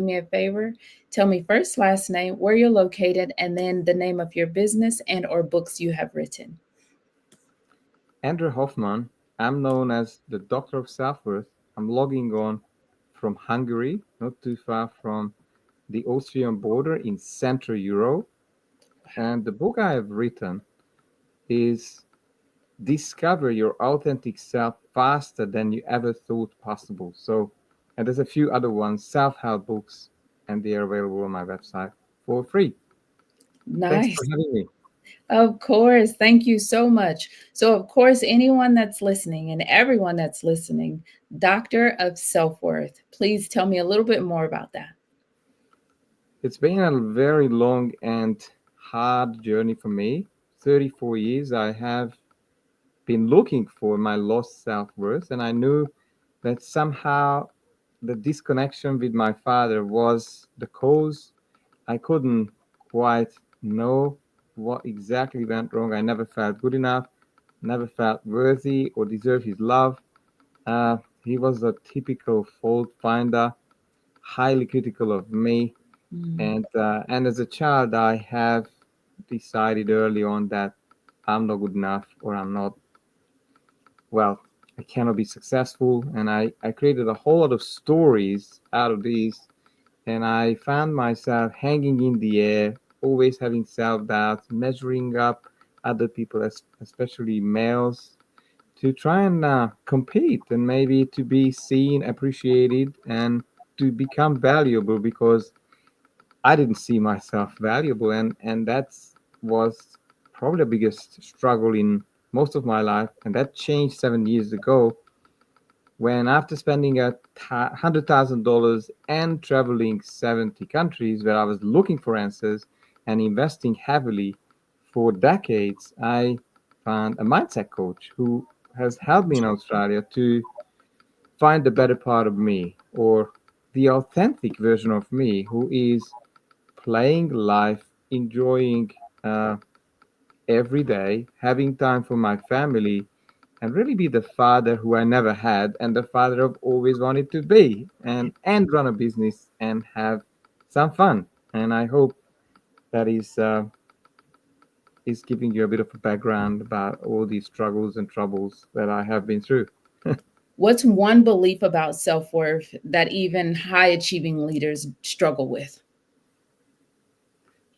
me a favor? Tell me first, last name, where you're located, and then the name of your business and or books you have written. Endre Hoffman. I'm known as the Doctor of Self-Worth. I'm logging on from Hungary, not too far from the Austrian border in Central Europe. And the book I have written is Discover Your Authentic Self Faster Than You Ever Thought Possible. So, and there's a few other ones, self-help books, and they are available on my website for free. Thanks for Nice. having me. Of course. Thank you so much. So, of course, anyone that's listening and everyone that's listening, Doctor of Self Worth, please tell me a little bit more about that. It's been a very long and hard journey for me. 34 years I have been looking for my lost self-worth, and I knew that somehow the disconnection with my father was the cause. I couldn't quite know what exactly went wrong. I never felt good enough, never felt worthy or deserve his love. He was a typical fault finder, highly critical of me, Mm. and as a child, I have decided early on that I'm not good enough, or I'm not, well, I cannot be successful. And I created a whole lot of stories out of these. And I found myself hanging in the air, always having self doubts, measuring up other people, especially males, to try and compete and maybe to be seen, appreciated, and to become valuable because I didn't see myself valuable. And that's was probably the biggest struggle in most of my life. And that changed 7 years ago when, after spending $100,000 and traveling 70 countries where I was looking for answers and investing heavily for decades, I found a mindset coach who has helped me in Australia to find the better part of me, or the authentic version of me, who is playing life, enjoying uh, every day, having time for my family, and really be the father who I never had and the father I've always wanted to be, and run a business and have some fun. And I hope that is giving you a bit of a background about all these struggles and troubles that I have been through. What's one belief about self worth that even high achieving leaders struggle with?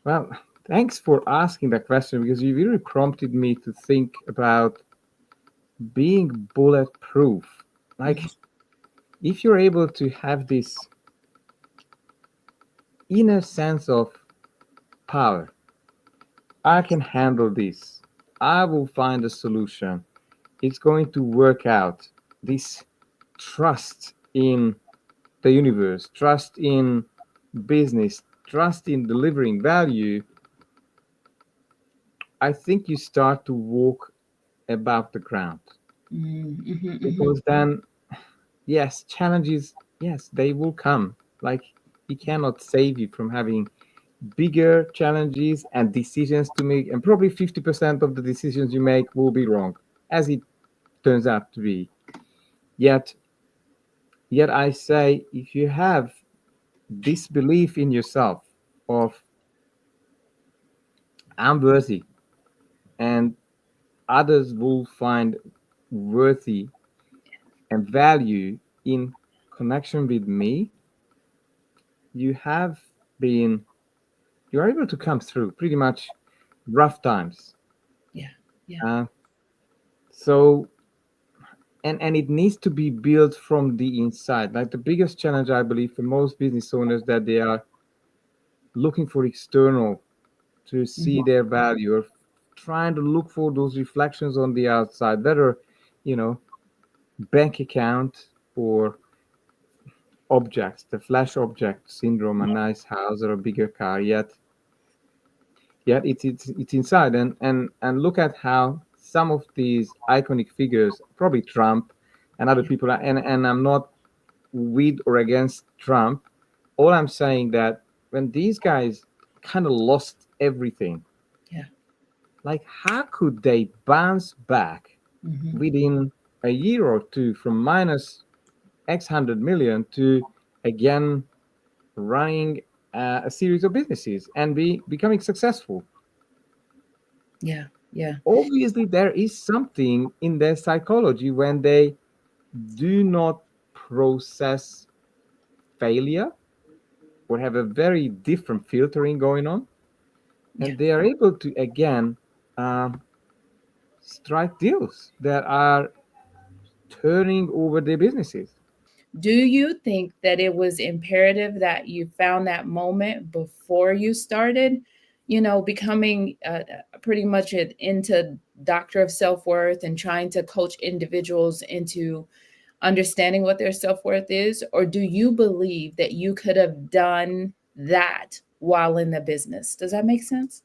Well, thanks for asking that question because you really prompted me to think about being bulletproof. Like, if you're able to have this inner sense of power, I can handle this, I will find a solution, it's going to work out. This trust in the universe, trust in business, trust in delivering value, I think you start to walk above the ground. Mm-hmm. Because then, yes, challenges, yes, they will come. Like, he cannot save you from having bigger challenges and decisions to make, and probably 50% of the decisions you make will be wrong, as it turns out to be. Yet, yet I say, if you have this belief in yourself of I'm worthy, and others will find worthy and value in connection with me, you have been, you are able to come through pretty much rough times. Yeah. Yeah. Uh, so and it needs to be built from the inside. Like, the biggest challenge I believe for most business owners, that they are looking for external to see Mhm. their value, or trying to look for those reflections on the outside, whether, you know, bank account or objects, the flash object syndrome, a nice house or a bigger car. Yet it's inside. And look at how some of these iconic figures, probably Trump and other Yeah. people, and I'm not with or against Trump. All I'm saying that when these guys kind of lost everything, Yeah. like, how could they bounce back Hmm. within a year or two from minus X 100 million to again running a series of businesses and becoming successful. Yeah. Yeah. Obviously, there is something in their psychology when they do not process failure or have a very different filtering going on, Yeah. and they are able to again um, strike deals that are turning over their businesses. Do you think that it was imperative that you found that moment before you started, becoming pretty much into doctor of self-worth and trying to coach individuals into understanding what their self-worth is? Or do you believe that you could have done that while in the business? Does that make sense?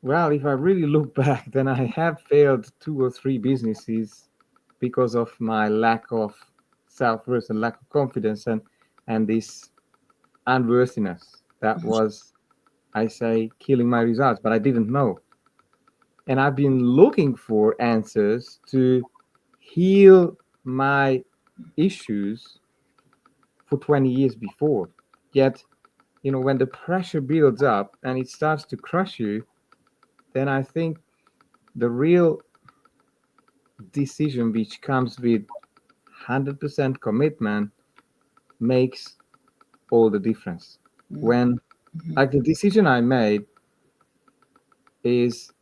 Well, if I really look back, then I have failed two or three businesses because of my lack of self-worth and lack of confidence and this unworthiness that Mhm. was, I say, killing my results, but I didn't know. And I've been looking for answers to heal my issues for 20 years before. Yet, when the pressure builds up and it starts to crush you, then I think the real decision, which comes with 100% commitment, makes all the difference. Mhm. When, Mhm. like, the decision I made is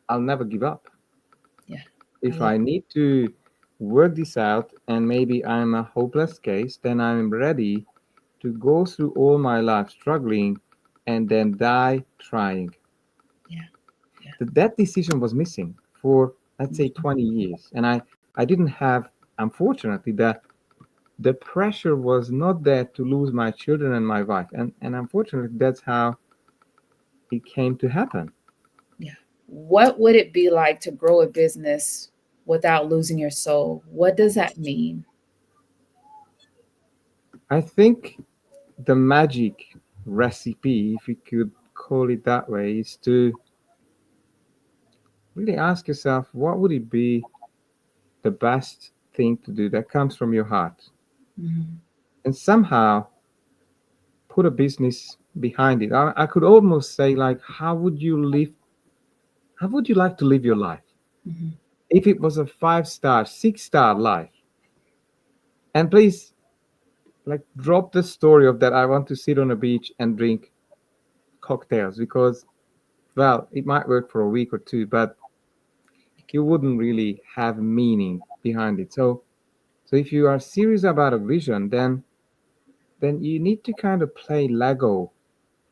I'll never give up. Yeah, I If love. I need to work this out and maybe I'm a hopeless case, then I'm ready to go through all my life struggling and then die trying. Yeah, yeah. That decision was missing for, let's say, Mhm. 20 years. And I didn't have, unfortunately, the pressure was not there to lose my children and my wife. And unfortunately, that's how it came to happen. Yeah. What would it be like to grow a business without losing your soul? What does that mean? I think the magic recipe, if you could call it that way, is to really ask yourself what would it be the best thing to do that comes from your heart, Mhm. and somehow put a business behind it. I could almost say, like, how would you like to live your life Mhm. if it was a 5-star, 6-star life? And please, like, drop the story of that I want to sit on a beach and drink cocktails, because, well, it might work for a week or two, but you wouldn't really have meaning behind it. So if you are serious about a vision, then you need to kind of play Lego.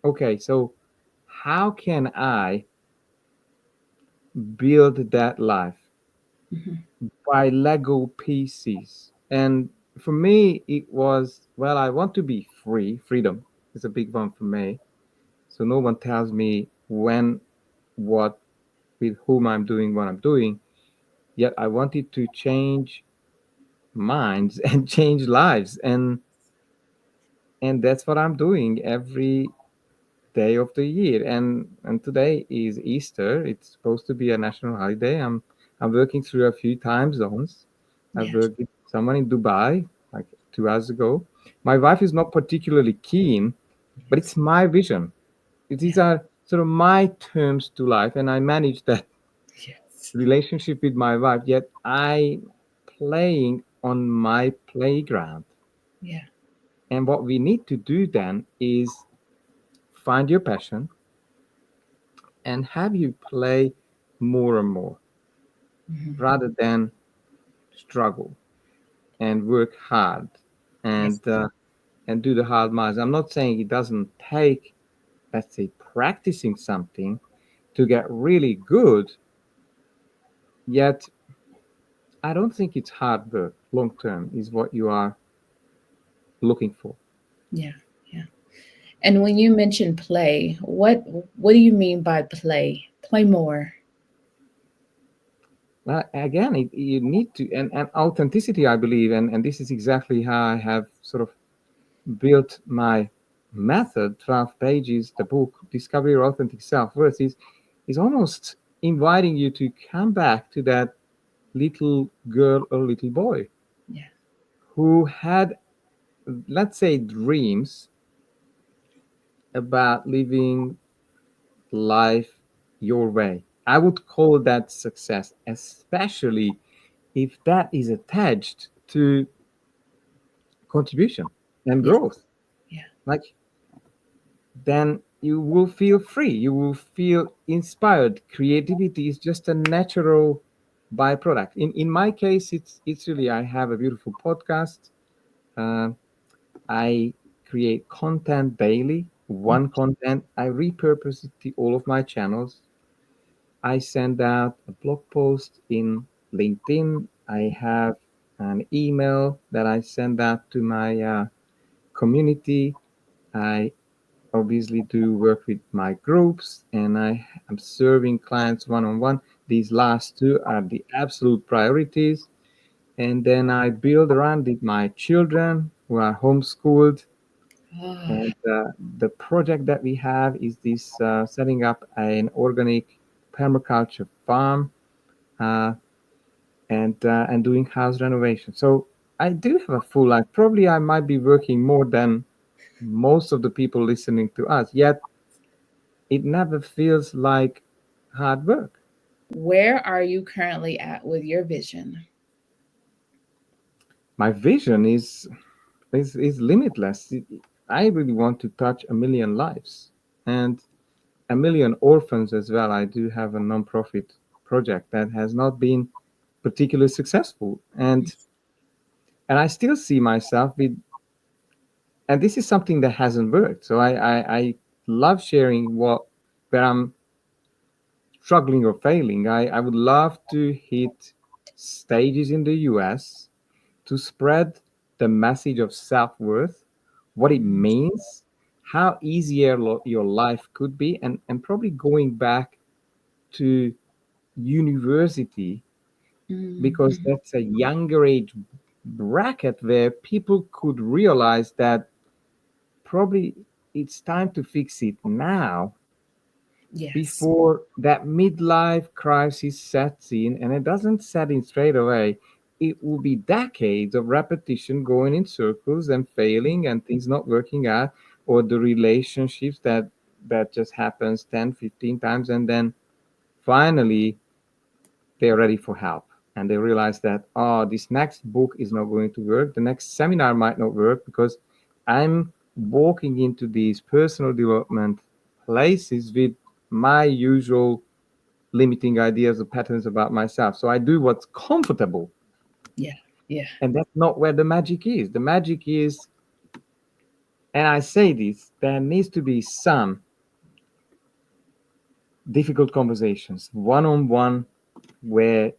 Okay, so how can I build that life Mhm. by Lego pieces? And for me, it was, well, I want to be free. Freedom is a big one for me. So no one tells me when, what, with whom I'm doing what I'm doing. Yet I wanted to change minds and change lives. And that's what I'm doing every day of the year. And today is Easter. It's supposed to be a national holiday. I'm working through a few time zones. I've Yeah. worked with someone in Dubai like 2 hours ago. My wife is not particularly keen, but Yes. it's my vision. Yeah. These are sort of my terms to life, and I manage that Yes. relationship with my wife. Yet I playing on my playground. Yeah. And what we need to do then is find your passion and have you play more and more Mhm. rather than struggle and work hard Yes. and do the hard miles. I'm not saying it doesn't take, let's say, practicing something to get really good, yet I don't think it's hard work long term is what you are looking for. Yeah. Yeah. And when you mention play, what do you mean by play? Play more. Again, you need to, and authenticity, I believe, and this is exactly how I have sort of built my method. 12 pages, the book Discover Your Authentic Self-Worth is almost inviting you to come back to that little girl or little boy Yeah. who had let's say, dreams about living life your way. I would call that success, especially if that is attached to contribution and Yes. growth. Yeah. Like, then you will feel free, you will feel inspired. Creativity is just a natural byproduct. In my case, it's really, I have a beautiful podcast. uh, I create content daily, one content, I repurpose it to all of my channels. I send out a blog post in LinkedIn. I have an email that I send out to my community. I obviously do work with my groups, and I am serving clients one on one. These last two are the absolute priorities. And then I build around it my children who are homeschooled. Ah, And the project that we have is this setting up an organic permaculture farm, uh, and doing house renovation. So I do have a full life. Probably I might be working more than most of the people listening to us, yet it never feels like hard work. where are you currently at with your vision? My vision is limitless. I really want to touch a million lives and a million orphans as well. I do have a nonprofit project that has not been particularly successful, and I still see myself with, and this is something that hasn't worked. So I love sharing what where I'm struggling or failing. I would love to hit stages in the US to spread the message of self worth, what it means, how easier your life could be, and probably going back to university, because Mm-hmm. that's a younger age bracket where people could realize that probably it's time to fix it now Yes. before that midlife crisis sets in. And it doesn't set in straight away. It will be decades of repetition, going in circles and failing and things not working out, or the relationships that just happens 10, 15 times, and then finally they're ready for help, and they realize that, oh, this next book is not going to work, the next seminar might not work, because I'm walking into these personal development places with my usual limiting ideas or patterns about myself. So I do what's comfortable, Yeah. Yeah. and that's not where the magic is. The magic is, and I say this, there needs to be some difficult conversations one on one, where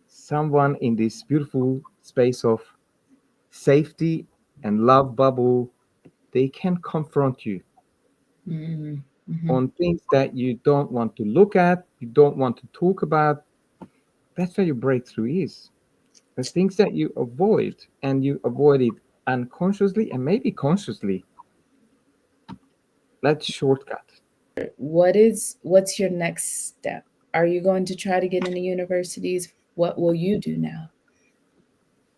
someone in this beautiful space of safety and love bubble, they can confront you Mm-hmm. on things that you don't want to look at, you don't want to talk about. That's where your breakthrough is. The things that you avoid, and you avoid it unconsciously and maybe consciously. Let's shortcut. What's your next step? Are you going to try to get into universities? What will you do now?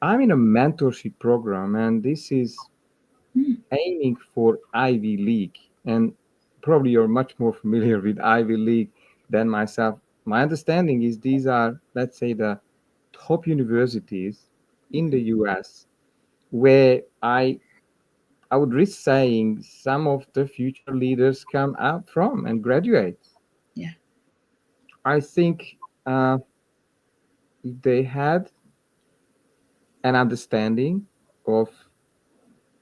I'm in a mentorship program, and this is Mm, aiming for Ivy League. And probably you're much more familiar with Ivy League than myself. My understanding is these are, let's say, the top universities in the US, where I would risk saying some of the future leaders come out from and graduate. yeah. I think if they had an understanding of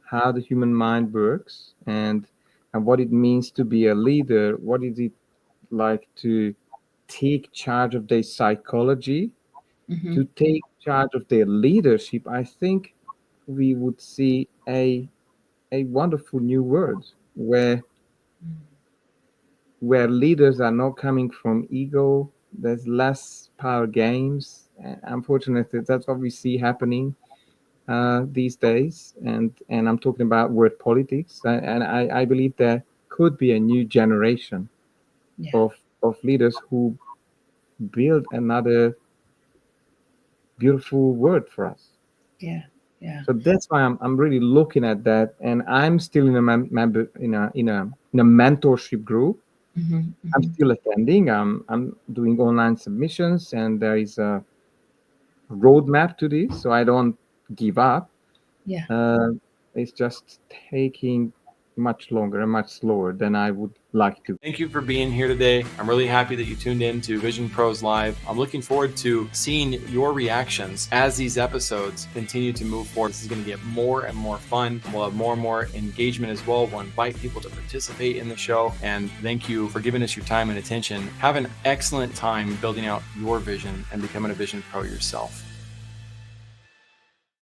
how the human mind works, and what it means to be a leader, what is it like to take charge of their psychology, Mm-hmm. to take charge of their leadership, I think we would see a wonderful new world where leaders are not coming from ego. There's less power games. Unfortunately, that's what we see happening these days. And I'm talking about word politics. And I believe there could be a new generation Yeah. of leaders who build another beautiful word for us. Yeah. Yeah. So that's why I'm really looking at that, and I'm still in a member in a mentorship group. Hmm. I'm Hmm. still attending. I'm doing online submissions, and there is a roadmap to this, so I don't give up. Yeah. Uh, it's just taking much longer and much slower than I would like to. Thank you for being here today. I'm really happy that you tuned in to Vision Pros Live. I'm looking forward to seeing your reactions as these episodes continue to move forward. This is going to get more and more fun. We'll have more engagement as well. We'll invite people to participate in the show. And thank you for giving us your time and attention. Have an excellent time building out your vision and becoming a Vision Pro yourself.